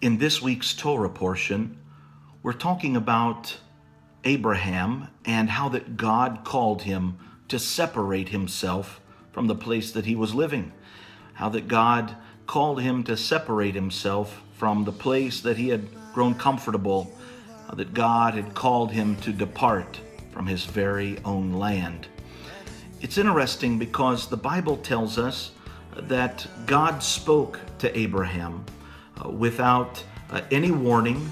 In this week's Torah portion, we're talking about Abraham and how that God called him to separate himself from the place that he was living. How that God called him to separate himself from the place that he had grown comfortable. How that God had called him to depart from his very own land. It's interesting because the Bible tells us that God spoke to Abraham without any warning,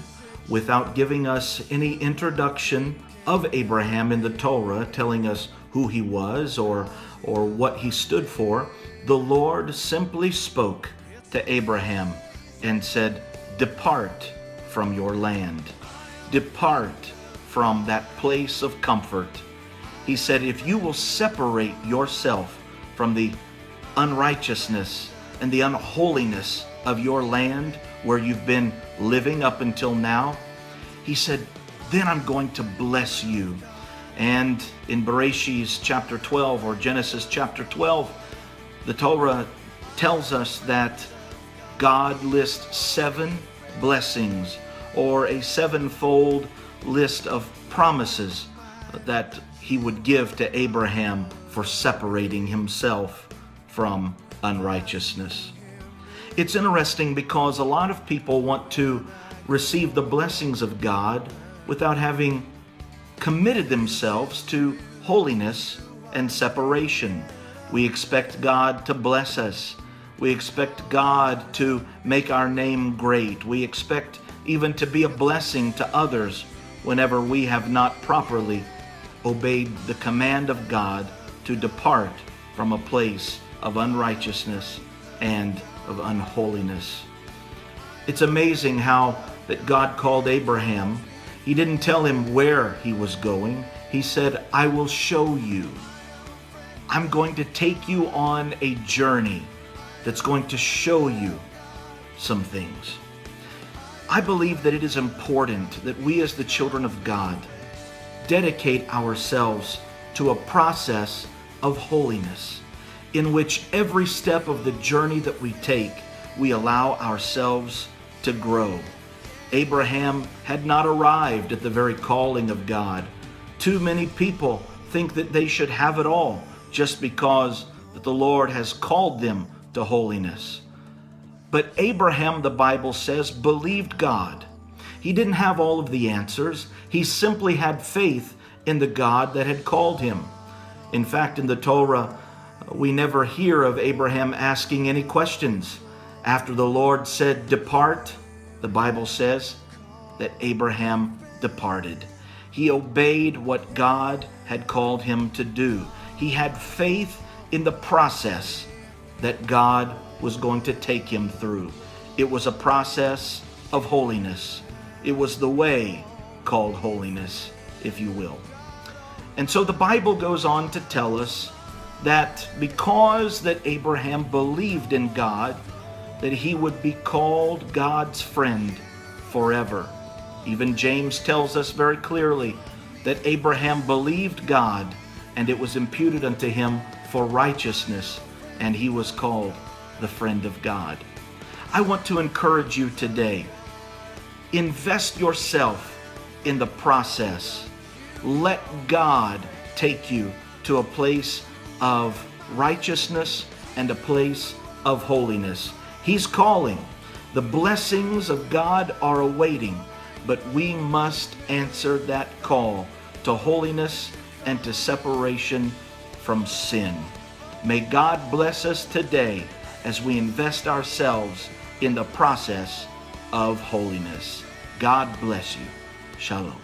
without giving us any introduction of Abraham in the Torah, telling us who he was or what he stood for. The Lord simply spoke to Abraham and said, "Depart from your land. Depart from that place of comfort." He said, if you will separate yourself from the unrighteousness and the unholiness of your land where you've been living up until now, he said, then I'm going to bless you. And in Bereshit chapter 12 or Genesis chapter 12, the Torah tells us that God lists 7 blessings or a 7-fold list of promises that he would give to Abraham for separating himself from unrighteousness. It's interesting because a lot of people want to receive the blessings of God without having committed themselves to holiness and separation. We expect God to bless us. We expect God to make our name great. We expect even to be a blessing to others whenever we have not properly obeyed the command of God to depart from a place of unrighteousness and of unholiness. It's amazing how that God called Abraham. He didn't tell him where he was going. He said, I will show you. I'm going to take you on a journey that's going to show you some things. I believe that it is important that we as the children of God dedicate ourselves to a process of holiness in which every step of the journey that we take, we allow ourselves to grow. Abraham had not arrived at the very calling of God. Too many people think that they should have it all just because that the Lord has called them to holiness. But Abraham, the Bible says, believed God. He didn't have all of the answers. He simply had faith in the God that had called him. In fact, in the Torah, we never hear of Abraham asking any questions. After the Lord said, depart, the Bible says that Abraham departed. He obeyed what God had called him to do. He had faith in the process that God was going to take him through. It was a process of holiness. It was the way called holiness, if you will. And so the Bible goes on to tell us that because that Abraham believed in God, that he would be called God's friend forever. Even James tells us very clearly that Abraham believed God, and it was imputed unto him for righteousness, and he was called the friend of God. I want to encourage you today. Invest yourself in the process. Let God take you to a place of righteousness and a place of holiness. He's calling. The blessings of God are awaiting, but we must answer that call to holiness and to separation from sin. May God bless us today as we invest ourselves in the process of holiness. God bless you. Shalom.